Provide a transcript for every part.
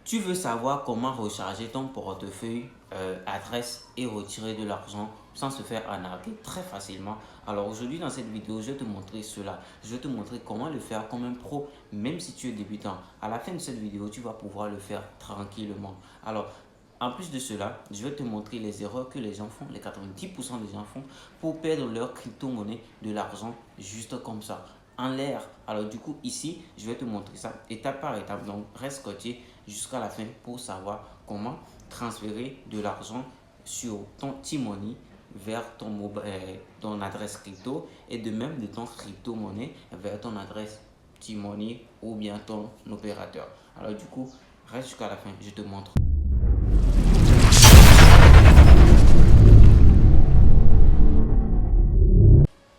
Tu veux savoir comment recharger ton portefeuille adresse et retirer de l'argent sans se faire arnaquer très facilement. Alors aujourd'hui dans cette vidéo, je vais te montrer cela. Je vais te montrer comment le faire comme un pro, même si tu es débutant. À la fin de cette vidéo, tu vas pouvoir le faire tranquillement. Alors, en plus de cela, je vais te montrer les erreurs que les gens font, les 90% des gens font pour perdre leur crypto-monnaie, de l'argent juste comme ça, en l'air. Alors du coup, ici, je vais te montrer ça étape par étape. Donc, reste scotché jusqu'à la fin pour savoir comment transférer de l'argent sur ton T-Money vers ton adresse crypto et de même de ton crypto-monnaie vers ton adresse T-Money ou bien ton opérateur. Alors du coup, reste jusqu'à la fin, je te montre.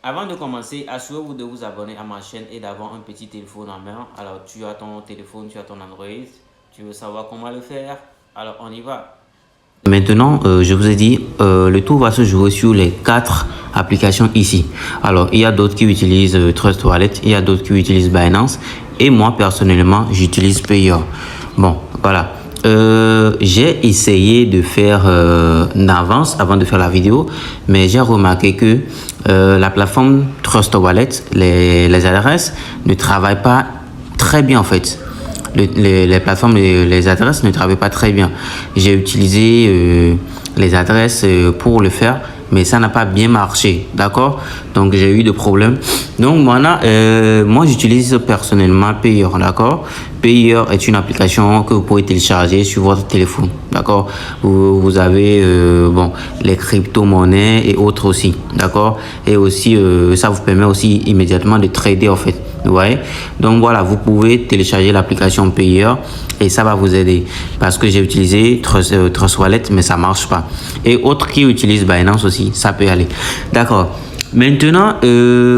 Avant de commencer, assurez-vous de vous abonner à ma chaîne et d'avoir un petit téléphone en main. Alors, tu as ton téléphone, tu as ton Android, tu veux savoir comment le faire? Alors, on y va. Maintenant, je vous ai dit, le tout va se jouer sur les 4 applications ici. Alors, il y a d'autres qui utilisent Trust Wallet, il y a d'autres qui utilisent Binance et moi, personnellement, j'utilise Payer. Bon, voilà. J'ai essayé de faire en avance avant de faire la vidéo, mais j'ai remarqué que la plateforme Trust Wallet, les adresses ne travaillent pas très bien en fait. Les plateformes, les adresses ne travaillent pas très bien. J'ai utilisé les adresses pour le faire, mais ça n'a pas bien marché, d'accord? Donc j'ai eu des problèmes. Donc voilà, moi j'utilise personnellement Payer, d'accord? Payer est une application que vous pouvez télécharger sur votre téléphone, d'accord? Vous avez bon, les crypto-monnaies et autres aussi, d'accord? Et aussi, ça vous permet aussi immédiatement de trader en fait. Vous voyez? Donc voilà, vous pouvez télécharger l'application Payer et ça va vous aider parce que j'ai utilisé Trust Wallet mais ça marche pas. Et autres qui utilisent Binance aussi, ça peut aller. D'accord. Maintenant,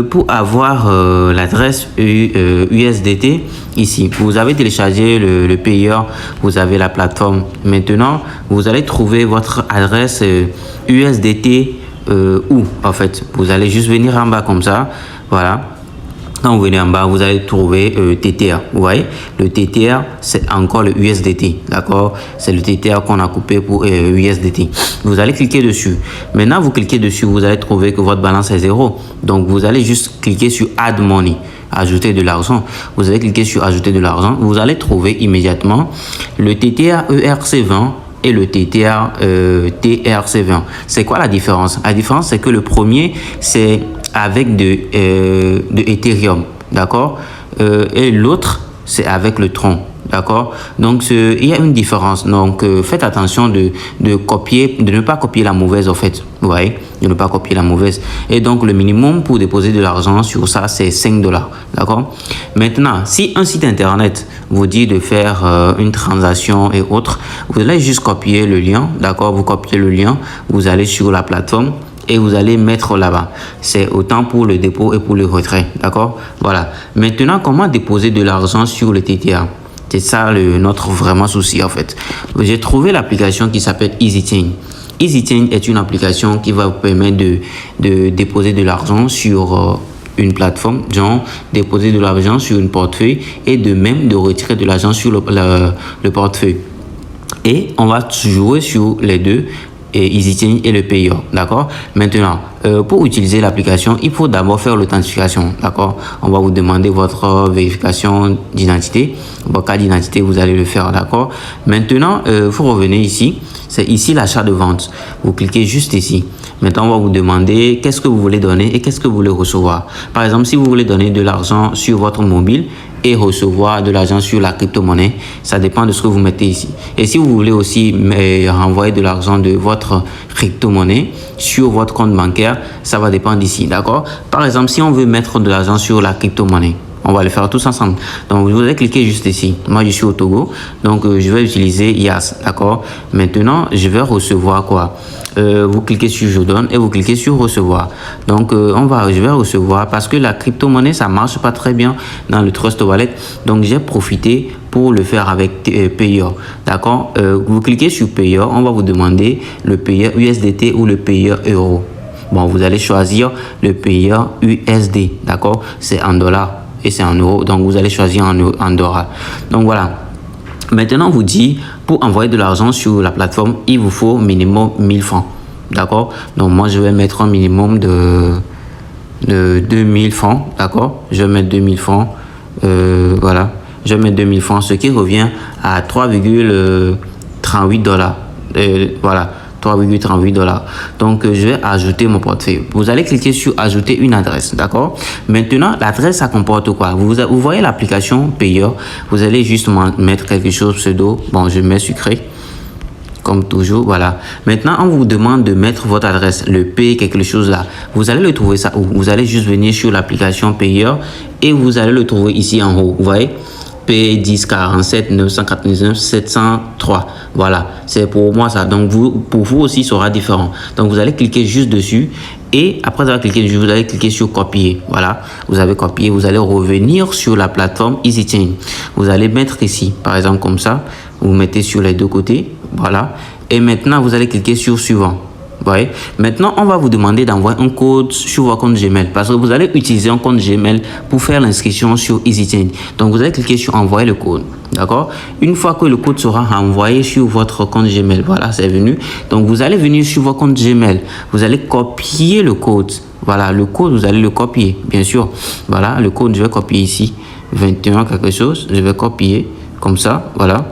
pour avoir l'adresse USDT, ici, vous avez téléchargé le Payer, vous avez la plateforme. Maintenant, vous allez trouver votre adresse USDT où en fait, vous allez juste venir en bas comme ça, voilà. Quand vous venez en bas, vous allez trouver TTR. Vous voyez, le TTR, c'est encore le USDT. D'accord? C'est le TTR qu'on a coupé pour USDT. Vous allez cliquer dessus. Maintenant, vous cliquez dessus, vous allez trouver que votre balance est 0. Donc, vous allez juste cliquer sur Add Money, ajouter de l'argent. Vous allez cliquer sur ajouter de l'argent. Vous allez trouver immédiatement le TTR ERC20 et le TTR TRC20. C'est quoi la différence? La différence, c'est que le premier, c'est avec de Ethereum, d'accord? Et l'autre, c'est avec le Tron, d'accord? Donc, il y a une différence. Donc, faites attention de copier, de ne pas copier la mauvaise, en fait. Vous voyez? De ne pas copier la mauvaise. Et donc, le minimum pour déposer de l'argent sur ça, c'est 5 $, d'accord? Maintenant, si un site internet vous dit de faire une transaction et autres, vous allez juste copier le lien, d'accord? Vous copiez le lien, vous allez sur la plateforme et vous allez mettre là-bas. C'est autant pour le dépôt et pour le retrait, d'accord? Voilà. Maintenant, comment déposer de l'argent sur le TTR? C'est ça notre vraiment souci en fait. J'ai trouvé l'application qui s'appelle EasyChain. EasyChain est une application qui va vous permettre de déposer de l'argent sur une plateforme, genre déposer de l'argent sur une portefeuille et de même de retirer de l'argent sur le portefeuille. Et on va jouer sur les deux, et EasyChain et le Payer, d'accord? Maintenant, pour utiliser l'application, il faut d'abord faire l'authentification, d'accord? On va vous demander votre vérification d'identité. Votre carte d'identité, vous allez le faire, d'accord? Maintenant, vous revenez ici. C'est ici l'achat de vente. Vous cliquez juste ici. Maintenant, on va vous demander qu'est-ce que vous voulez donner et qu'est-ce que vous voulez recevoir. Par exemple, si vous voulez donner de l'argent sur votre mobile et recevoir de l'argent sur la crypto-monnaie, ça dépend de ce que vous mettez ici. Et si vous voulez aussi renvoyer de l'argent de votre crypto-monnaie sur votre compte bancaire, ça va dépendre d'ici, d'accord? Par exemple, si on veut mettre de l'argent sur la crypto-monnaie, on va le faire tous ensemble. Donc, vous allez cliquer juste ici. Moi, je suis au Togo. Donc, je vais utiliser YAS. D'accord? Maintenant, je vais recevoir quoi? Vous cliquez sur je donne et vous cliquez sur recevoir. Donc, je vais recevoir parce que la crypto-monnaie, ça marche pas très bien dans le Trust Wallet. Donc, j'ai profité pour le faire avec Payer. D'accord? Vous cliquez sur Payer. On va vous demander le Payer USDT ou le Payer Euro. Bon, vous allez choisir le Payer USD. D'accord? C'est en dollars et c'est en euros, donc vous allez choisir en dollars. Donc voilà, Maintenant, on vous dit, pour envoyer de l'argent sur la plateforme, il vous faut minimum 1000 francs. D'accord? Donc, moi, je vais mettre un minimum de 2000 francs. D'accord? Je vais mettre 2000 francs. Voilà. Je vais mettre 2000 francs, ce qui revient à 3,38 dollars. Voilà. 3,38 dollars. Donc, je vais ajouter mon portefeuille. Vous allez cliquer sur ajouter une adresse. D'accord? Maintenant, l'adresse, ça comporte quoi? Vous voyez l'application payeur. Vous allez juste mettre quelque chose pseudo. Bon, je mets sucré. Comme toujours, voilà. Maintenant, on vous demande de mettre votre adresse, le P, quelque chose là. Vous allez le trouver ça où? Vous allez juste venir sur l'application payeur et vous allez le trouver ici en haut. Vous voyez? P1047 999 703. Voilà, c'est pour moi ça. Donc, pour vous aussi, sera différent. Donc, vous allez cliquer juste dessus. Et après avoir cliqué dessus, vous allez cliquer sur copier. Voilà, vous avez copié. Vous allez revenir sur la plateforme EasyChain. Vous allez mettre ici, par exemple, comme ça. Vous mettez sur les deux côtés. Voilà. Et maintenant, vous allez cliquer sur suivant. Vous voyez? Maintenant, on va vous demander d'envoyer un code sur votre compte Gmail parce que vous allez utiliser un compte Gmail pour faire l'inscription sur EasyChain. Donc, vous allez cliquer sur envoyer le code. D'accord? Une fois que le code sera envoyé sur votre compte Gmail, voilà, c'est venu. Donc, vous allez venir sur votre compte Gmail. Vous allez copier le code. Voilà, le code, vous allez le copier, bien sûr. Voilà, le code, je vais copier ici. 21 quelque chose. Je vais copier comme ça. Voilà.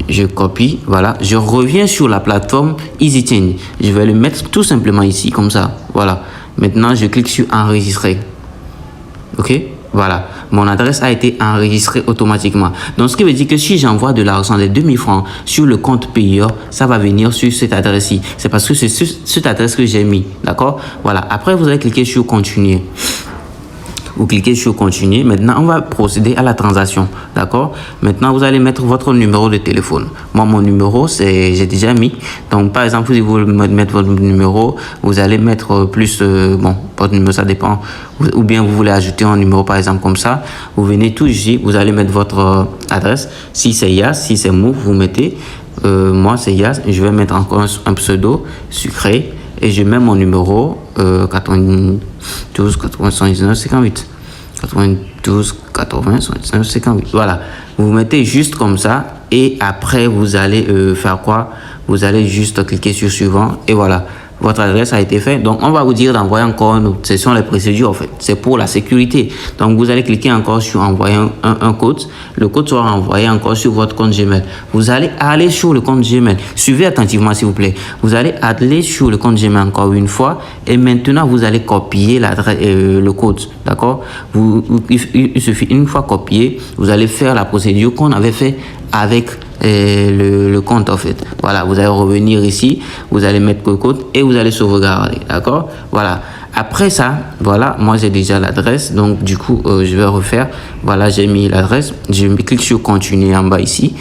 Je copie, voilà, je reviens sur la plateforme EasyChain. Je vais le mettre tout simplement ici, comme ça, voilà. Maintenant, je clique sur enregistrer. Ok, voilà, mon adresse a été enregistrée automatiquement. Donc, ce qui veut dire que si j'envoie de l'argent, les 2000 francs sur le compte payeur, ça va venir sur cette adresse-ci. C'est parce que c'est cette adresse que j'ai mis, d'accord? Voilà, après, vous allez cliquer sur continuer. Vous cliquez sur continuer. Maintenant, on va procéder à la transaction. D'accord? Maintenant, vous allez mettre votre numéro de téléphone. Moi, mon numéro, j'ai déjà mis. Donc, par exemple, si vous voulez mettre votre numéro, vous allez mettre plus, bon, votre numéro, ça dépend. Ou bien vous voulez ajouter un numéro, par exemple, comme ça. Vous venez tout ici, vous allez mettre votre adresse. Si c'est Yas, si c'est Move, vous mettez. Moi, c'est Yas. Je vais mettre encore un pseudo sucré. Et je mets mon numéro 92 80 79 58. 92 80 79 58. Voilà. Vous mettez juste comme ça. Et après, vous allez faire quoi? Vous allez juste cliquer sur suivant. Et voilà. Votre adresse a été faite. Donc, on va vous dire d'envoyer encore une autre. Ce sont les procédures, en fait. C'est pour la sécurité. Donc, vous allez cliquer encore sur envoyer un code. Le code sera envoyé encore sur votre compte Gmail. Vous allez aller sur le compte Gmail. Suivez attentivement, s'il vous plaît. Vous allez aller sur le compte Gmail encore une fois. Et maintenant, vous allez copier le code. D'accord? Il suffit une fois copié. Vous allez faire la procédure qu'on avait fait avec le compte en fait. Voilà, vous allez revenir ici, vous allez mettre le code et vous allez sauvegarder, d'accord? Voilà. Après ça, voilà, moi j'ai déjà l'adresse, donc du coup je vais refaire. Voilà, j'ai mis l'adresse, je clique sur continuer en bas ici.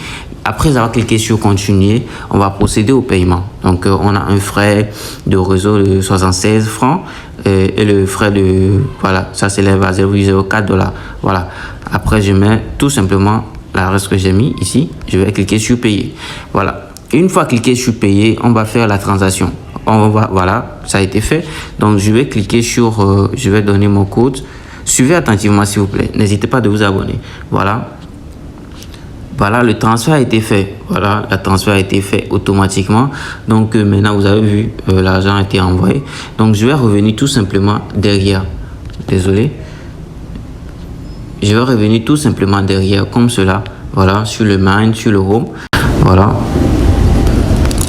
Après avoir cliqué sur continuer, on va procéder au paiement. Donc on a un frais de réseau de 76 francs et le frais de, voilà, ça s'élève à 0,04 $. Voilà. Après je mets tout simplement l'adresse que j'ai mis ici, je vais cliquer sur payer. Voilà. Une fois cliqué sur payer, on va faire la transaction. Voilà, ça a été fait. Donc, je vais cliquer sur, je vais donner mon code. Suivez attentivement, s'il vous plaît. N'hésitez pas de vous abonner. Voilà. Voilà, le transfert a été fait. Voilà, le transfert a été fait automatiquement. Donc, maintenant, vous avez vu, l'argent a été envoyé. Donc, je vais revenir tout simplement derrière. Désolé. Je vais revenir tout simplement derrière comme cela. Voilà, sur le Mine, sur le Home. Voilà.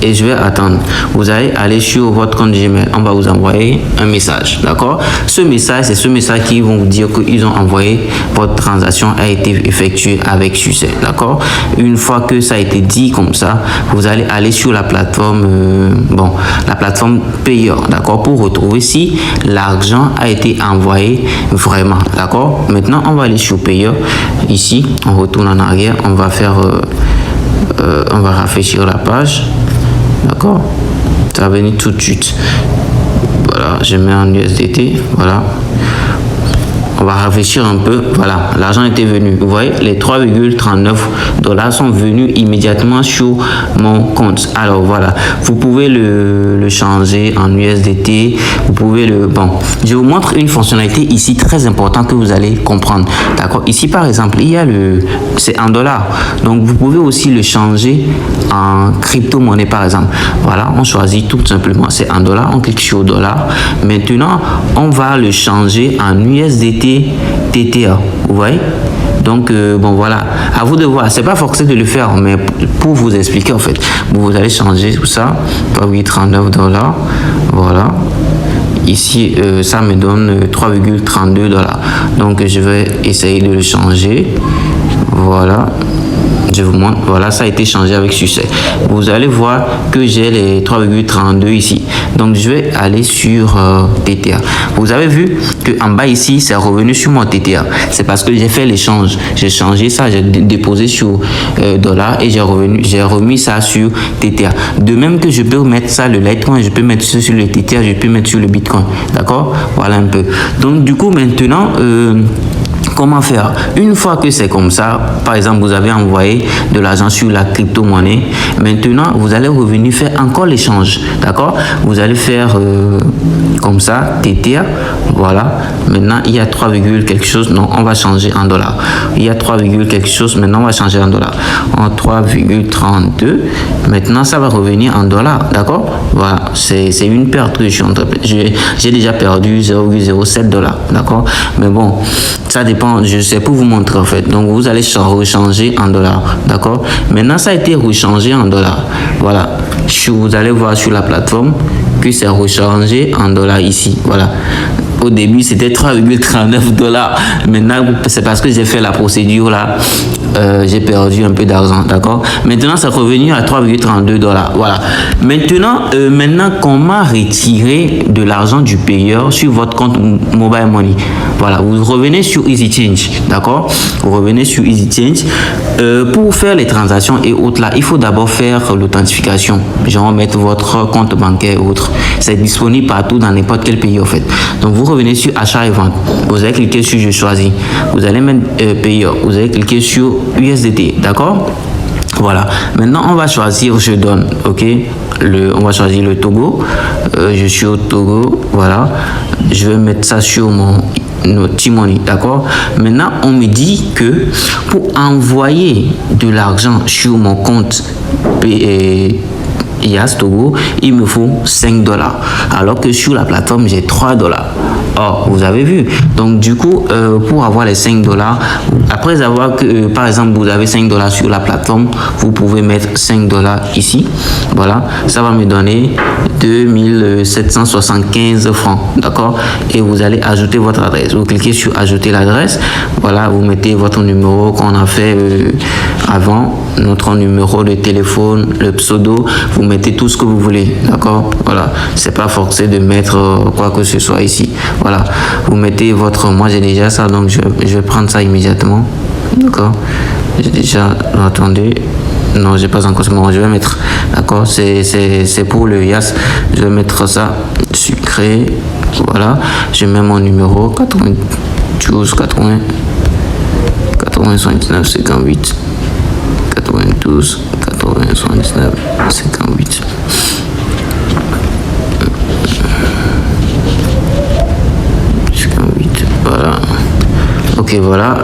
Et je vais attendre. Vous allez aller sur votre compte Gmail. On va vous envoyer un message. D'accord? Ce message, c'est ce message qui vont vous dire qu'ils ont envoyé votre transaction a été effectuée avec succès. D'accord? Une fois que ça a été dit comme ça, vous allez aller sur la plateforme, la plateforme payeur. D'accord? Pour retrouver si l'argent a été envoyé vraiment. D'accord? Maintenant, on va aller sur payeur. Ici, on retourne en arrière. On va faire, on va rafraîchir la page. D'accord, ça va venir tout de suite. Voilà, je mets en USDT. Voilà, on va réfléchir un peu. Voilà, l'argent était venu. Vous voyez, les 3,39 $ sont venus immédiatement sur mon compte. Alors voilà, vous pouvez le changer en USDT. Vous pouvez bon, je vous montre une fonctionnalité ici très importante que vous allez comprendre. D'accord. Ici par exemple, il y a c'est en dollars. Donc vous pouvez aussi le changer en crypto-monnaie par exemple. Voilà, on choisit tout simplement, c'est en dollars. On clique sur dollar. Maintenant, on va le changer en USDT TTA. Vous voyez? Donc, bon, voilà. À vous de voir. C'est pas forcé de le faire, mais pour vous expliquer, en fait, vous allez changer tout ça. 3,39 $. Voilà. Ici, ça me donne 3,32 $. Donc, je vais essayer de le changer. Voilà. Je vous montre, voilà, ça a été changé avec succès. Vous allez voir que j'ai les 3,32 ici. Donc, je vais aller sur TTA. Vous avez vu que en bas ici, c'est revenu sur mon TTA. C'est parce que j'ai fait l'échange. J'ai changé ça, j'ai déposé sur dollar et j'ai remis ça sur TTA. De même que je peux mettre ça, le Litecoin, je peux mettre ça sur le TTA, je peux mettre sur le Bitcoin. D'accord? Voilà un peu. Donc, du coup, maintenant, comment faire? Une fois que c'est comme ça, par exemple, vous avez envoyé de l'argent sur la crypto-monnaie. Maintenant, vous allez revenir faire encore l'échange. D'accord? Vous allez faire comme ça, TTA. Voilà. Maintenant, il y a 3, quelque chose. Non, on va changer en dollars. Il y a 3, quelque chose. Maintenant, on va changer en dollars. En 3,32. Maintenant, ça va revenir en dollars. D'accord? Voilà. C'est une perte que je suis en train de... J'ai déjà perdu 0,07 $. D'accord? Mais bon, ça dépend. Je sais pour vous montrer en fait. Donc vous allez rechanger en dollars. D'accord. Maintenant ça a été rechangé en dollars. Voilà. Vous allez voir sur la plateforme que c'est rechangé en dollars ici. Voilà. Au début c'était 3,39 $. Maintenant c'est parce que j'ai fait la procédure là. J'ai perdu un peu d'argent. D'accord. Maintenant c'est revenu à 3,32 $. Voilà. Maintenant comment retirer de l'argent du payeur sur votre compte Mobile Money? Voilà. Vous revenez sur EasyChange. D'accord. Vous revenez sur EasyChange. Pour faire les transactions et autres là, il faut d'abord faire l'authentification. Genre mettre votre compte bancaire et autres. C'est disponible partout dans n'importe quel pays en fait. Donc vous revenez sur achat et vente. Vous allez cliquer sur je choisis. Vous allez mettre payeur. Vous allez cliquer sur USDT. D'accord. Voilà. Maintenant on va choisir je donne. Ok. On va choisir le Togo. Je suis au Togo. Voilà. Je vais mettre ça sur mon T-Money, d'accord. Maintenant on me dit que pour envoyer de l'argent sur mon compte IAS Togo, il me faut 5 $, alors que sur la plateforme j'ai 3 $. Or, vous avez vu. Donc du coup, pour avoir les 5 $, après avoir que par exemple vous avez 5 $ sur la plateforme, vous pouvez mettre 5 $ ici. Voilà, ça va me donner 2775 francs, d'accord. Et vous allez ajouter votre adresse. Vous cliquez sur ajouter l'adresse. Voilà, vous mettez votre numéro qu'on a fait avant, notre numéro de téléphone, le pseudo. Vous mettez tout ce que vous voulez, d'accord. Voilà, c'est pas forcé de mettre quoi que ce soit ici. Voilà, vous mettez votre... Moi j'ai déjà ça, donc je vais prendre ça immédiatement, d'accord. J'ai déjà... Attendez, non, j'ai pas encore... Bon, je vais mettre, d'accord, c'est pour le IAS. Je vais mettre ça, sucré. Voilà, je mets mon numéro 92 80 79 58 92 80 79 58. Voilà. Ok, voilà.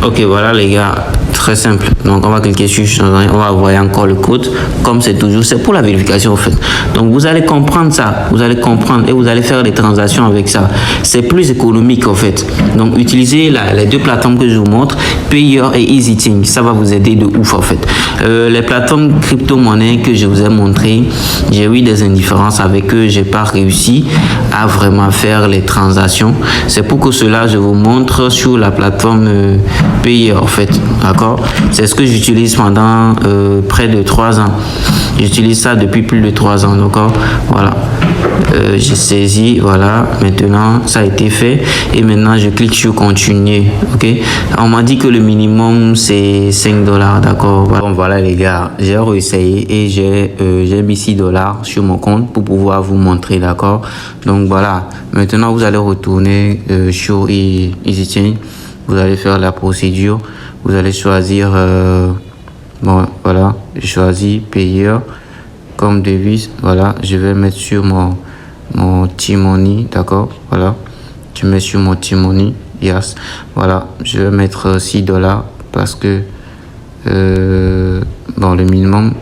Ok, voilà les gars. Très simple. Donc on va cliquer sur on va envoyer encore le code comme c'est toujours, c'est pour la vérification en fait. Donc vous allez comprendre ça, vous allez comprendre et vous allez faire des transactions avec ça. C'est plus économique en fait. Donc utilisez les deux plateformes que je vous montre, Payer et EasyChange, ça va vous aider de ouf en fait. Les plateformes crypto-monnaie que je vous ai montré, j'ai eu des indifférences avec eux, j'ai pas réussi à vraiment faire les transactions. C'est pour que cela, je vous montre sur la plateforme Payer en fait, d'accord. C'est ce que j'utilise pendant près de 3 ans. J'utilise ça depuis plus de 3 ans, d'accord. Voilà. J'ai saisi, voilà, maintenant ça a été fait et maintenant je clique sur continuer, ok. On m'a dit que le minimum c'est 5 $, d'accord. Bon, voilà les gars, j'ai réessayé et j'ai mis 6 $ sur mon compte pour pouvoir vous montrer, d'accord. Donc voilà, maintenant vous allez retourner sur EasyChange, vous allez faire la procédure, vous allez choisir bon voilà, je choisis payeur comme devise, voilà, je vais mettre sur mon T-Money, d'accord, voilà, je mets sur mon T-Money, yes, voilà, je vais mettre 6 $ parce que bon, le minimum,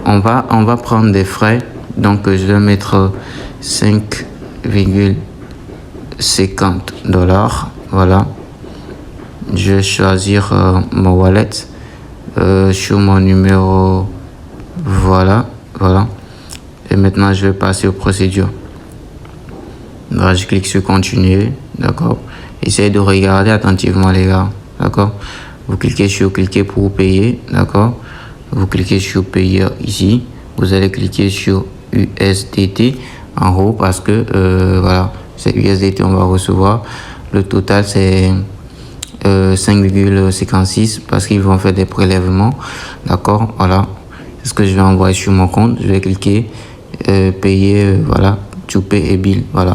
on va prendre des frais, donc je vais mettre 5,50 $, voilà, je vais choisir mon wallet sur mon numéro, voilà, et maintenant je vais passer aux procédures. Là, je clique sur continuer, d'accord. Essayez de regarder attentivement les gars, d'accord. Vous cliquez sur cliquer pour payer, d'accord. Vous cliquez sur payer ici, vous allez cliquer sur USDT en haut parce que voilà, c'est USDT on va recevoir. Le total c'est 5,56 parce qu'ils vont faire des prélèvements, d'accord. Voilà, c'est ce que je vais envoyer sur mon compte. Je vais cliquer payer, voilà, to pay a bill, voilà.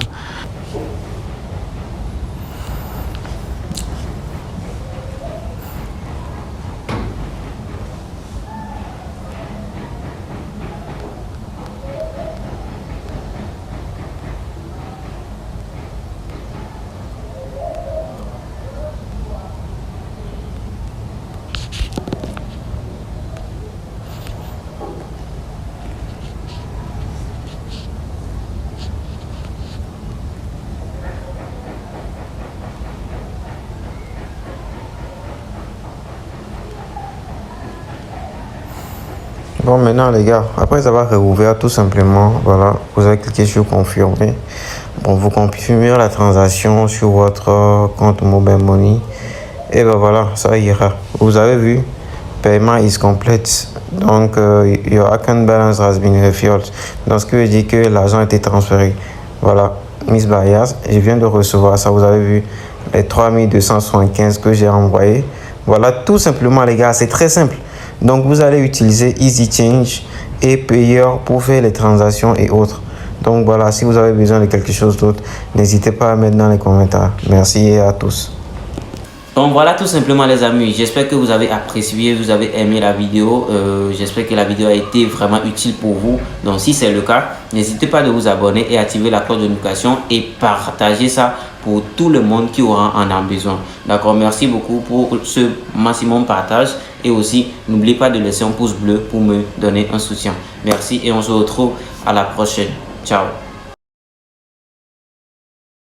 Bon, maintenant les gars, après avoir réouvert tout simplement, voilà, vous allez cliquer sur confirmer. Bon, vous confirmez la transaction sur votre compte Mobile Money et ben voilà, ça ira. Vous avez vu, paiement is complete, donc your account balance has been refilled, donc ce qui veut dire que l'argent a été transféré. Voilà, Miss Bias, je viens de recevoir ça, vous avez vu les 3275 que j'ai envoyé. Voilà, tout simplement les gars, c'est très simple. Donc vous allez utiliser EasyChange et Payer pour faire les transactions et autres. Donc voilà, si vous avez besoin de quelque chose d'autre, n'hésitez pas à mettre dans les commentaires. Merci et à tous. Donc voilà tout simplement les amis, j'espère que vous avez apprécié, vous avez aimé la vidéo, j'espère que la vidéo a été vraiment utile pour vous. Donc si c'est le cas, n'hésitez pas de vous abonner et activer la cloche de notification et partager ça pour tout le monde qui aura en a besoin. D'accord, merci beaucoup pour ce maximum partage et aussi n'oubliez pas de laisser un pouce bleu pour me donner un soutien. Merci et on se retrouve à la prochaine. Ciao.